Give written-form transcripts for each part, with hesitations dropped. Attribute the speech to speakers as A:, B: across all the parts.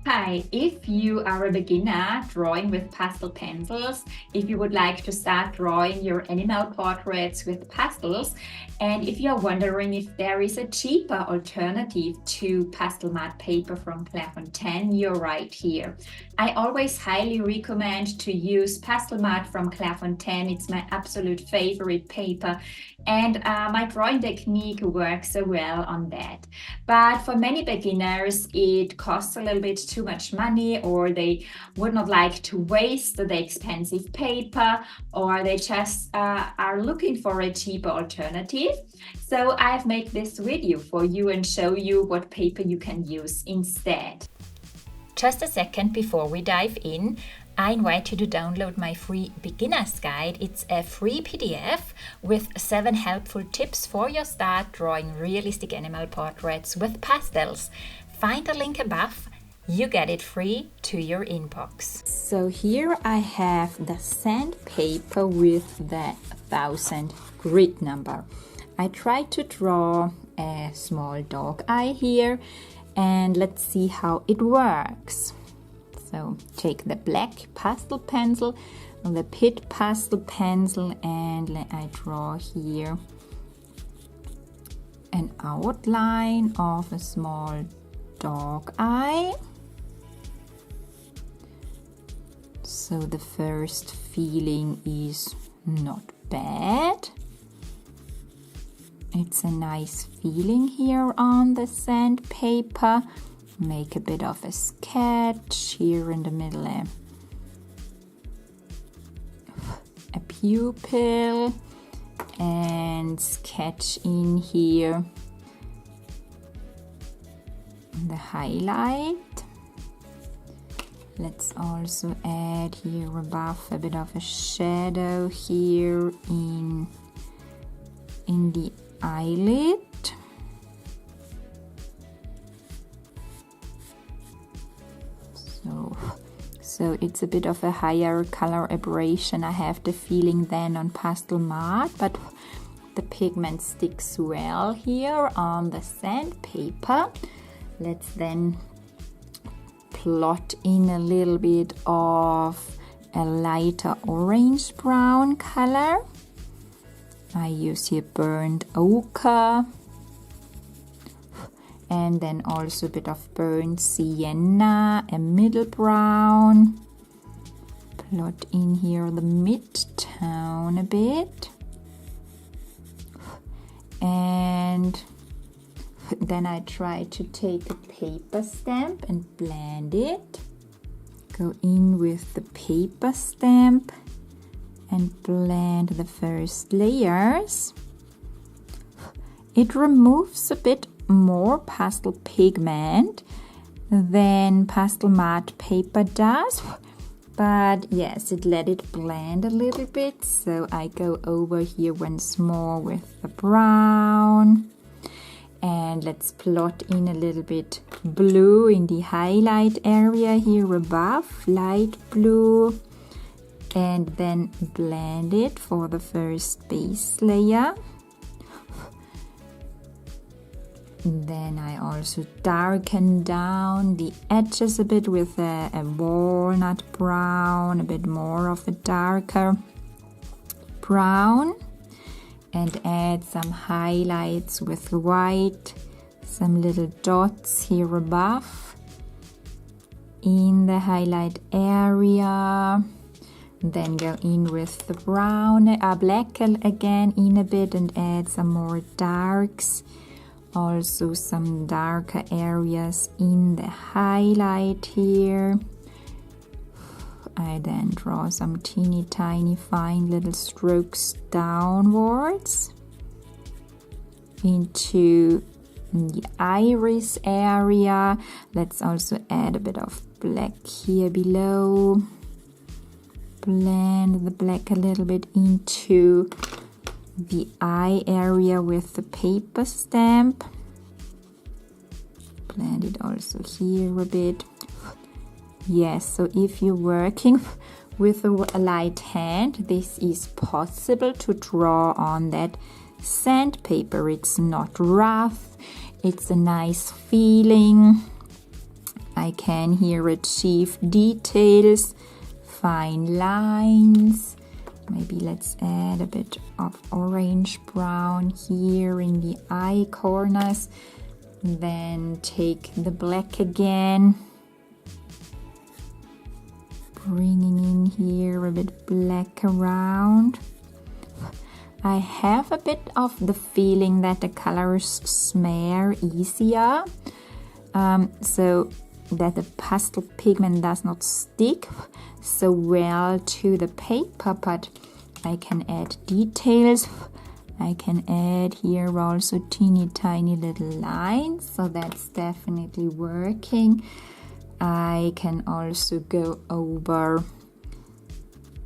A: Hi, if you are a beginner drawing with pastel pencils, if you would like to start drawing your animal portraits with pastels, and if you're wondering if there is a cheaper alternative to Pastelmat paper from Clairefontaine, you're right here. I always highly recommend to use Pastelmat from Clairefontaine. It's my absolute favorite paper, and my drawing technique works so well on that. But for many beginners, it costs a little bit too much money, or they would not like to waste the expensive paper, or they just are looking for a cheaper alternative. So I've made this video for you and show you what paper you can use instead.
B: Just a second before we dive in, I invite you to download my free beginner's guide. It's a free PDF with 7 helpful tips for your start drawing realistic animal portraits with pastels. Find the link above. You get it free to your inbox.
C: So here I have the sandpaper with the 1000 grid number. I tried to draw a small dog eye here, and let's see how it works. So take the black pastel pencil, the pit pastel pencil, and I draw here an outline of a small dog eye. So the first feeling is not bad. It's a nice feeling here on the sandpaper. Make a bit of a sketch here in the middle, a pupil, and sketch in here the highlight. Let's also add here above a bit of a shadow here in the eyelid. So it's a bit of a higher color aberration, I have the feeling, than on Pastelmat, but the pigment sticks well here on the sandpaper. Let's then plot in a little bit of a lighter orange brown color. I use here burnt ochre, and then also a bit of burnt sienna, a middle brown. Plot in here the mid-tone a bit, and then I try to take a paper stamp and blend it. Go in with the paper stamp and blend the first layers. It removes a bit more pastel pigment than Pastelmat paper does, but yes, it let it blend a little bit. So I go over here once more with the brown, and let's plot in a little bit blue in the highlight area here above, light blue, and then blend it for the first base layer. Then I also darken down the edges a bit with a walnut brown, a bit more of a darker brown, and add some highlights with white, some little dots here above in the highlight area. Then go in with the brown, black again in a bit, and add some more darks. Also some darker areas in the highlight here. I then draw some teeny tiny fine little strokes downwards into the iris area. Let's also add a bit of black here below. Blend the black a little bit into the eye area with the paper stamp. Blend it also here a bit. Yes, so if you're working with a light hand, this is possible to draw on that sandpaper. It's not rough, it's a nice feeling. I can here achieve details, fine lines. Maybe let's add a bit of orange brown here in the eye corners. Then take the black again, bringing in here a bit black around. I have a bit of the feeling that the colors smear easier, so that the pastel pigment does not stick so well to the paper, but I can add details. I can add here also teeny tiny little lines, so that's definitely working. I can also go over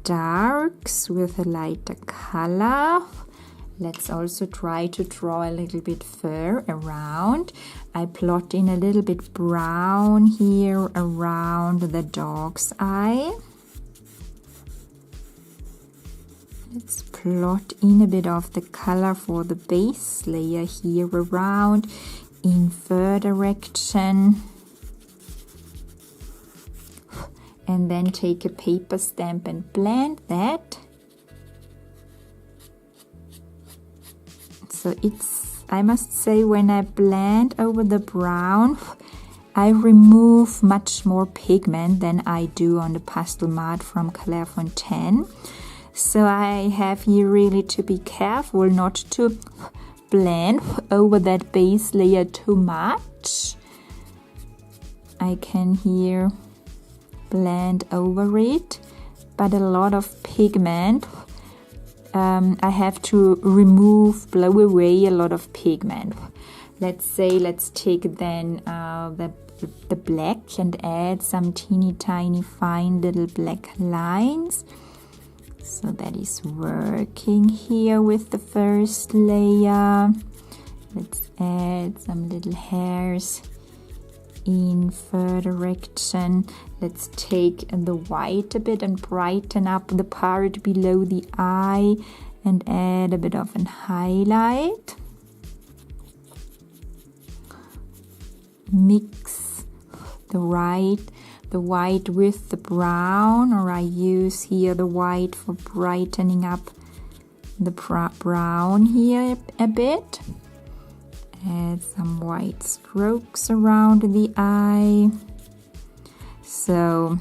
C: darks with a lighter color. Let's also try to draw a little bit fur around. I plot in a little bit brown here around the dog's eye. Let's plot in a bit of the color for the base layer here around in fur direction. And then take a paper stamp and blend that. So I must say, when I blend over the brown, I remove much more pigment than I do on the Pastelmat from Clairefontaine. So I have here really to be careful not to blend over that base layer too much. I can here blend over it, but a lot of pigment, I have to blow away a lot of pigment. Let's take then the black and add some teeny tiny fine little black lines. So that is working here with the first layer. Let's add some little hairs in fur direction. Let's take the white a bit and brighten up the part below the eye and add a bit of a highlight. Mix the white with the brown, or I use here the white for brightening up the brown here a bit. Add some white strokes around the eye. So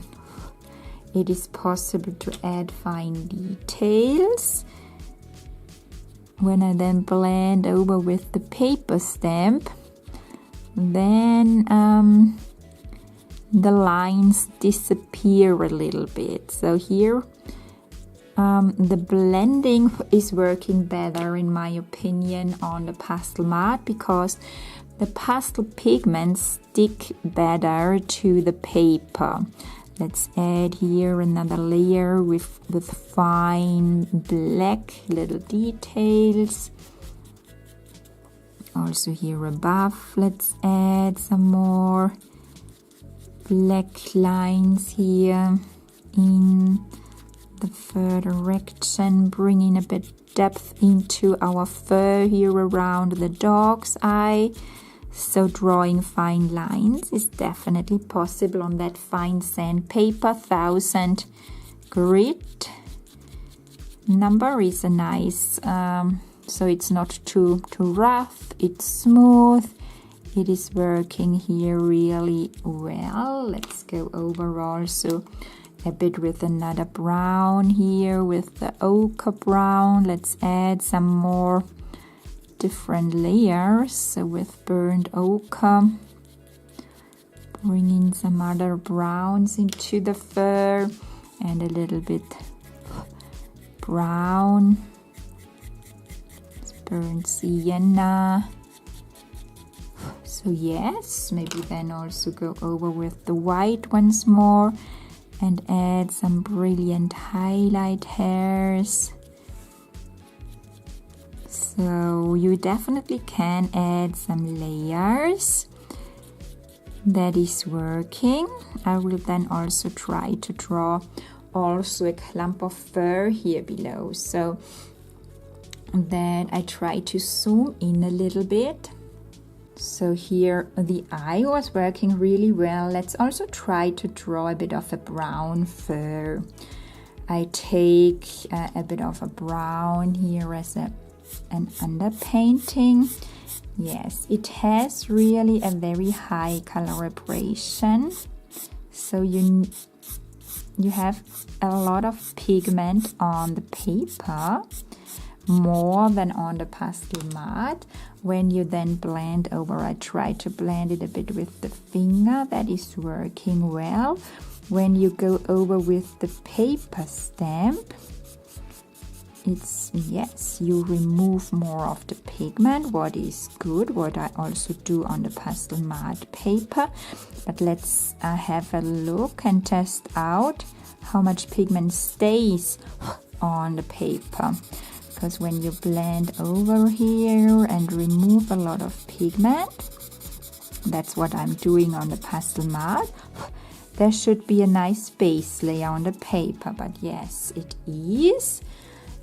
C: it is possible to add fine details. When I then blend over with the paper stamp, then the lines disappear a little bit. So here the blending is working better, in my opinion, on the Pastelmat, because the pastel pigments stick better to the paper. Let's add here another layer with fine black little details. Also here above, let's add some more black lines here in the fur direction, bringing a bit depth into our fur here around the dog's eye. So drawing fine lines is definitely possible on that fine sandpaper. 1000 grit number is a nice, so it's not too rough, it's smooth. It is working here really well. Let's go over also a bit with another brown here with the ochre brown. Let's add some more different layers. So with burnt ochre, bring in some other browns into the fur and a little bit brown. Burnt sienna. So yes, maybe then also go over with the white once more and add some brilliant highlight hairs. So you definitely can add some layers. That is working. I will then also try to draw also a clump of fur here below. So then I try to zoom in a little bit. So here the eye was working really well. Let's also try to draw a bit of a brown fur. I take a bit of a brown here as an underpainting. Yes, it has really a very high coloration. So you have a lot of pigment on the paper, more than on the Pastelmat. When you then blend over, I try to blend it a bit with the finger. That is working well. When you go over with the paper stamp, yes, you remove more of the pigment, what is good, what I also do on the Pastelmat paper. But let's have a look and test out how much pigment stays on the paper. Because when you blend over here and remove a lot of pigment, that's what I'm doing on the Pastelmat, there should be a nice base layer on the paper, but yes, it is.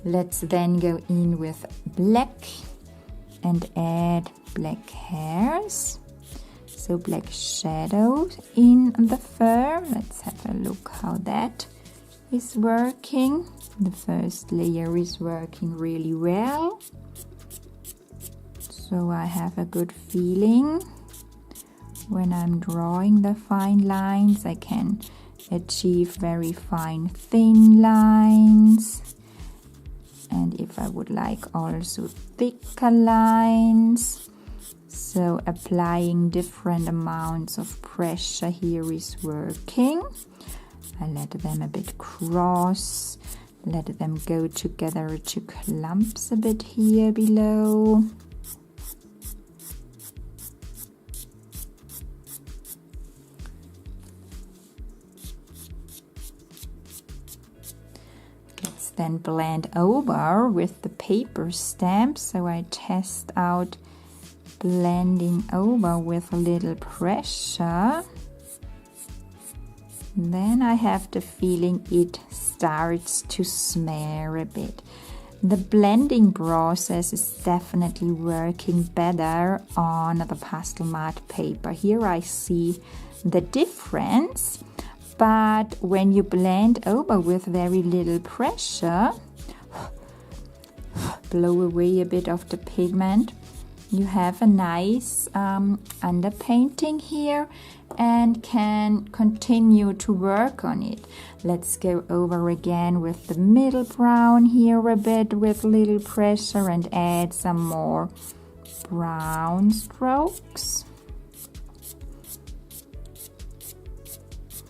C: Let's then go in with black and add black hairs. So black shadows in the fur. Let's have a look how that is working. The first layer is working really well. So I have a good feeling. When I'm drawing the fine lines, I can achieve very fine thin lines. And if I would like also thicker lines, so applying different amounts of pressure here is working. I let them a bit cross, let them go together to clumps a bit here below. Then blend over with the paper stamp. So I test out blending over with a little pressure. Then I have the feeling it starts to smear a bit. The blending process is definitely working better on the Pastelmat paper. Here I see the difference. But when you blend over with very little pressure, blow away a bit of the pigment, you have a nice underpainting here and can continue to work on it. Let's go over again with the middle brown here a bit with little pressure and add some more brown strokes.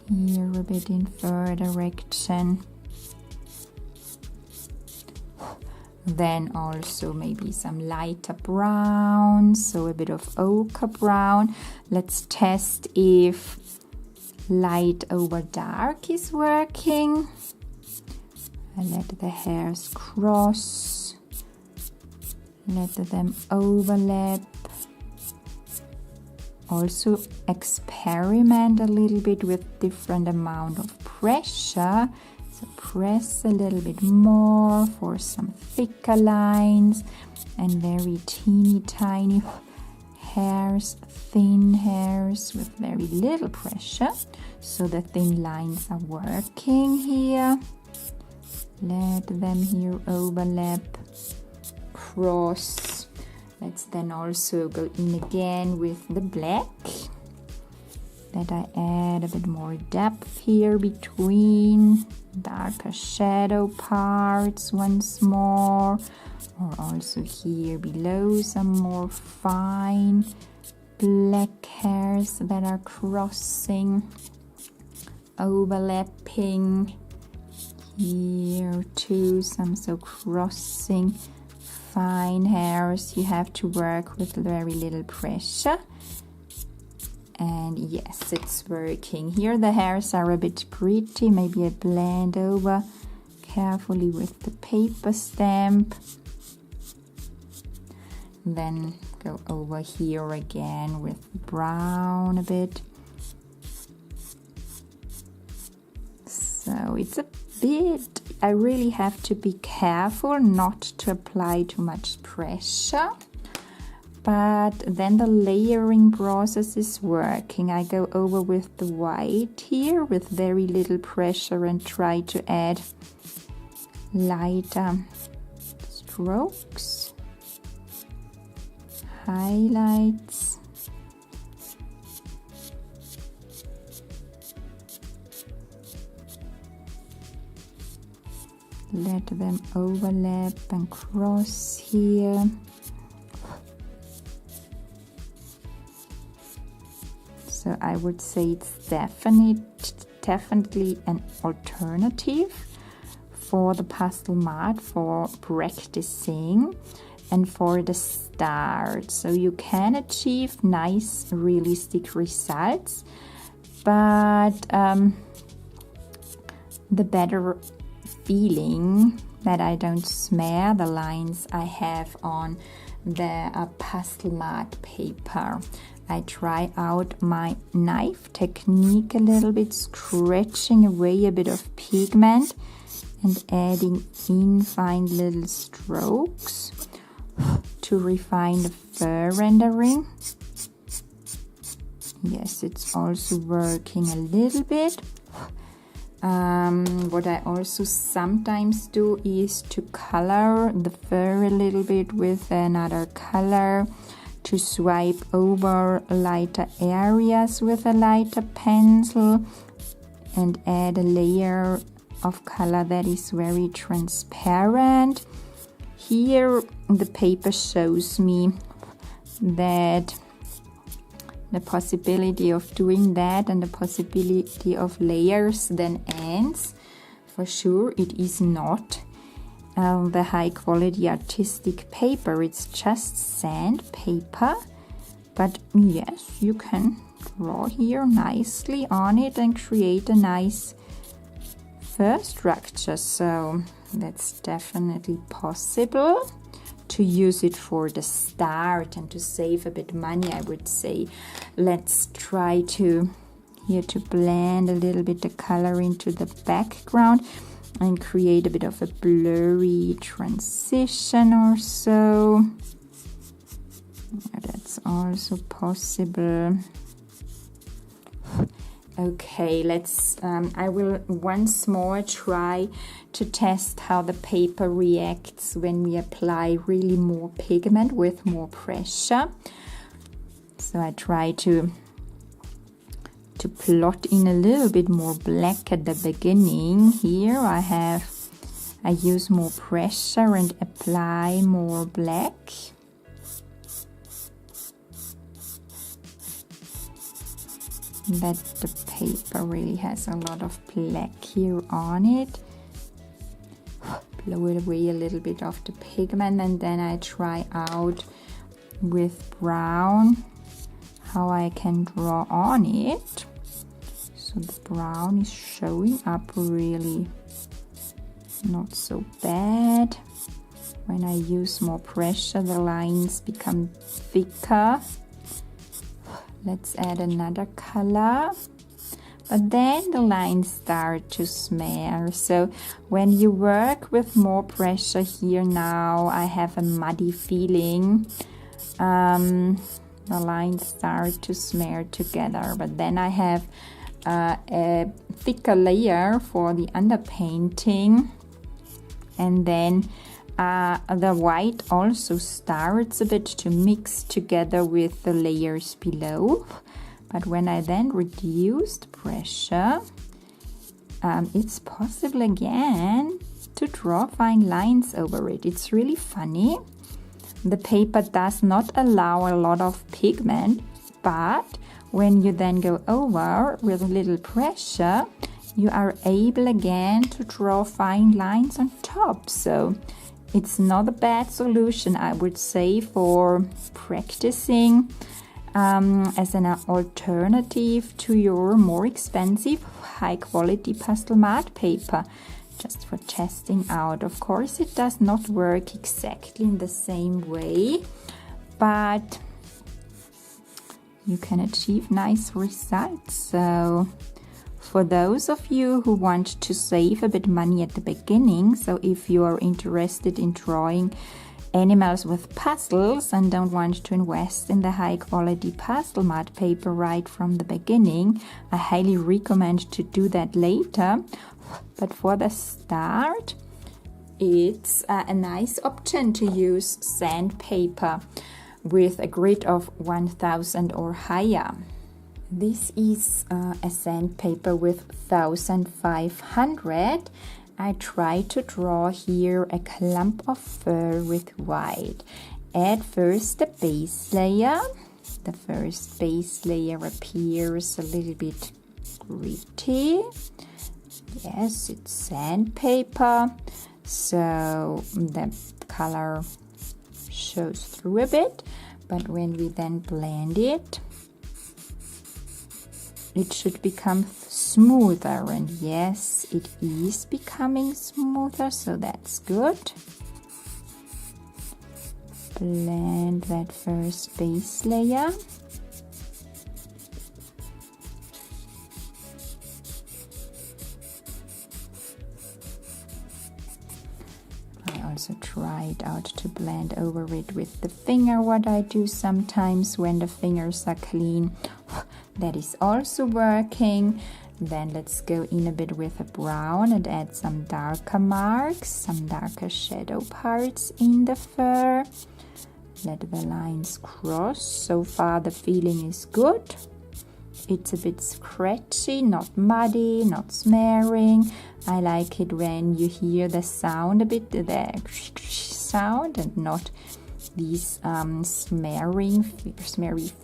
C: Here a bit in fur direction. Then also maybe some lighter brown, so a bit of ochre brown. Let's test if light over dark is working. I let the hairs cross, let them overlap. Also experiment a little bit with different amount of pressure. So press a little bit more for some thicker lines and very teeny tiny hairs, thin hairs with very little pressure. So the thin lines are working here. Let them here overlap, cross. Let's then also go in again with the black. That I add a bit more depth here between darker shadow parts once more. Or also here below some more fine black hairs that are crossing, overlapping. Here too, some so crossing fine hairs. You have to work with very little pressure. And yes, it's working. Here the hairs are a bit pretty. Maybe I blend over carefully with the paper stamp. Then go over here again with brown a bit. So it's a bit, I really have to be careful not to apply too much pressure. but then the layering process is working. I go over with the white here with very little pressure and try to add lighter strokes, highlights. Let them overlap and cross here. So I would say it's definitely an alternative for the Pastelmat for practicing and for the start. So you can achieve nice realistic results, but the better feeling that I don't smear the lines I have on the Pastelmat paper. I try out my knife technique a little bit, scratching away a bit of pigment and adding in fine little strokes to refine the fur rendering. Yes, it's also working a little bit. What I also sometimes do is to color the fur a little bit with another color, to swipe over lighter areas with a lighter pencil and add a layer of color that is very transparent. Here the paper shows me that the possibility of doing that and the possibility of layers then ends. For sure it is not the high quality artistic paper, it's just sandpaper, but yes, you can draw here nicely on it and create a nice fur structure. So that's definitely possible. To use it for the start and to save a bit money, I would say let's try to blend a little bit the color into the background and create a bit of a blurry transition or so. That's also possible. Okay, let's I will once more try to test how the paper reacts when we apply really more pigment with more pressure. So I try to plot in a little bit more black at the beginning. Here I use more pressure and apply more black. That the paper really has a lot of black here on it. Blow it away a little bit of the pigment, and then I try out with brown how I can draw on it. So the brown is showing up really not so bad. When I use more pressure, the lines become thicker. Let's add another color. But then the lines start to smear. So when you work with more pressure here now, I have a muddy feeling. The lines start to smear together. But then I have a thicker layer for the underpainting. And then the white also starts a bit to mix together with the layers below. But when I then reduce the pressure, it's possible again to draw fine lines over it. It's really funny. The paper does not allow a lot of pigment, but when you then go over with a little pressure, you are able again to draw fine lines on top. So it's not a bad solution, I would say, for practicing as an alternative to your more expensive, high-quality Pastelmat paper, just for testing out. Of course, it does not work exactly in the same way, but you can achieve nice results. So for those of you who want to save a bit money at the beginning, so if you are interested in drawing animals with pastels and don't want to invest in the high quality Pastelmat paper right from the beginning, I highly recommend to do that later. But for the start, it's a nice option to use sandpaper with a grit of 1000 or higher. This is a sandpaper with 1500. I try to draw here a clump of fur with white. Add first the base layer. The first base layer appears a little bit gritty. Yes, it's sandpaper, so the color shows through a bit, but when we then blend it, it should become smoother, and yes, it is becoming smoother, so that's good. Blend that first base layer. I also tried out to blend over it with the finger, what I do sometimes when the fingers are clean. That is also working. Then let's go in a bit with a brown and add some darker marks, some darker shadow parts in the fur. Let the lines cross. So far the feeling is good. It's a bit scratchy, not muddy, not smearing. I like it when you hear the sound a bit, the sound, and not these smeary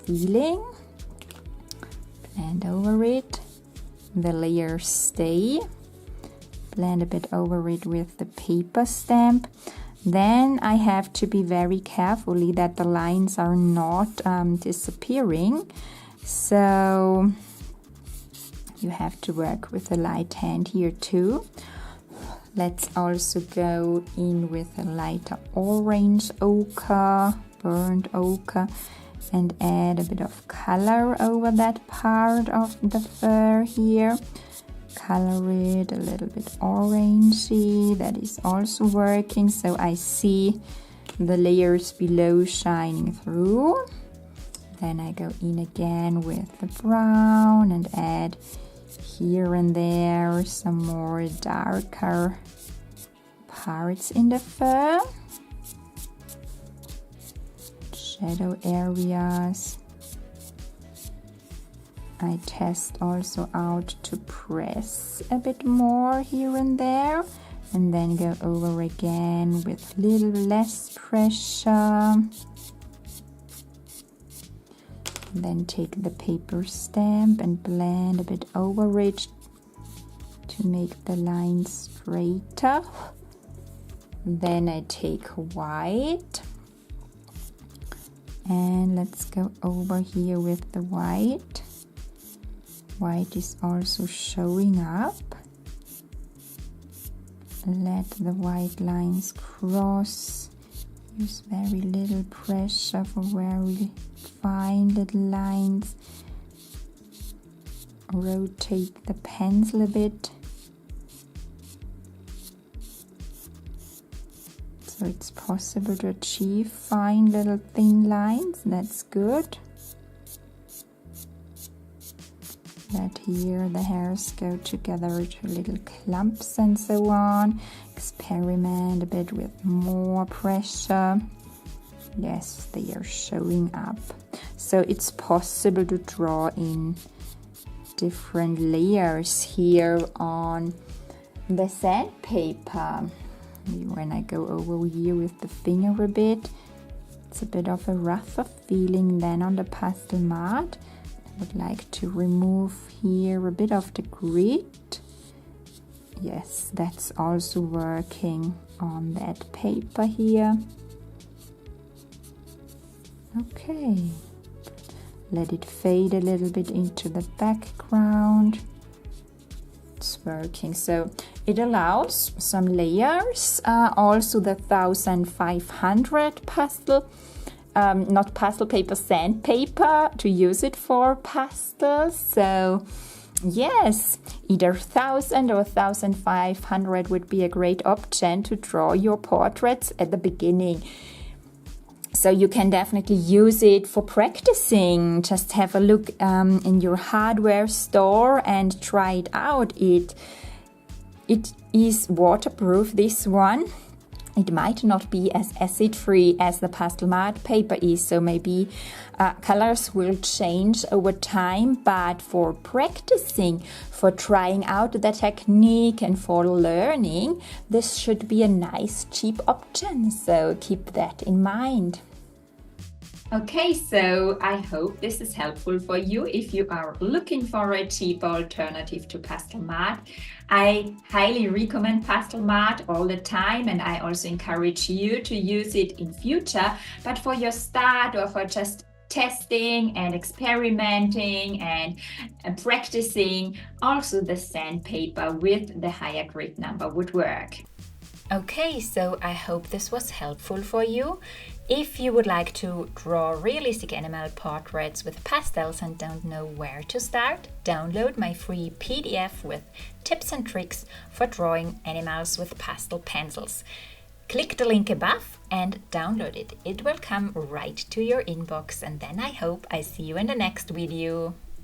C: feeling. Blend over it. The layers stay. Blend a bit over it with the paper stamp. Then I have to be very carefully that the lines are not disappearing. So you have to work with a light hand here too. Let's also go in with a lighter orange ochre, burnt ochre, and add a bit of color over that part of the fur here. Color it a little bit orangey. That is also working, so I see the layers below shining through. Then I go in again with the brown and add here and there some more darker parts in the fur. Shadow areas. I test also out to press a bit more here and there, and then go over again with a little less pressure. Then take the paper stamp and blend a bit over it to make the lines straighter. Then I take white. And let's go over here with the white. White is also showing up. Let the white lines cross. Use very little pressure for very fine little lines. Rotate the pencil a bit. So it's possible to achieve fine little thin lines. That's good. That here the hairs go together to little clumps and so on. Experiment a bit with more pressure. Yes, they are showing up. So it's possible to draw in different layers here on the sandpaper. When I go over here with the finger a bit, it's a bit of a rougher feeling than on the Pastelmat. I would like to remove here a bit of the grit. Yes, that's also working on that paper here. Okay, let it fade a little bit into the background. It's working, so it allows some layers. Also the 1500 pastel, not pastel paper, sandpaper, to use it for pastels. So yes, either 1000 or 1500 would be a great option to draw your portraits at the beginning. So you can definitely use it for practicing. Just have a look in your hardware store and try it out. It is waterproof, this one. It might not be as acid-free as the Pastelmat paper is, so maybe colors will change over time, but for practicing, for trying out the technique and for learning, this should be a nice cheap option, so keep that in mind.
A: Okay, so I hope this is helpful for you if you are looking for a cheap alternative to Pastelmat. I highly recommend Pastelmat all the time, and I also encourage you to use it in future. But for your start or for just testing and experimenting and practicing, also the sandpaper with the higher grit number would work.
B: Okay, so I hope this was helpful for you. If you would like to draw realistic animal portraits with pastels and don't know where to start, download my free PDF with tips and tricks for drawing animals with pastel pencils. Click the link above and download it. It will come right to your inbox, and then I hope I see you in the next video.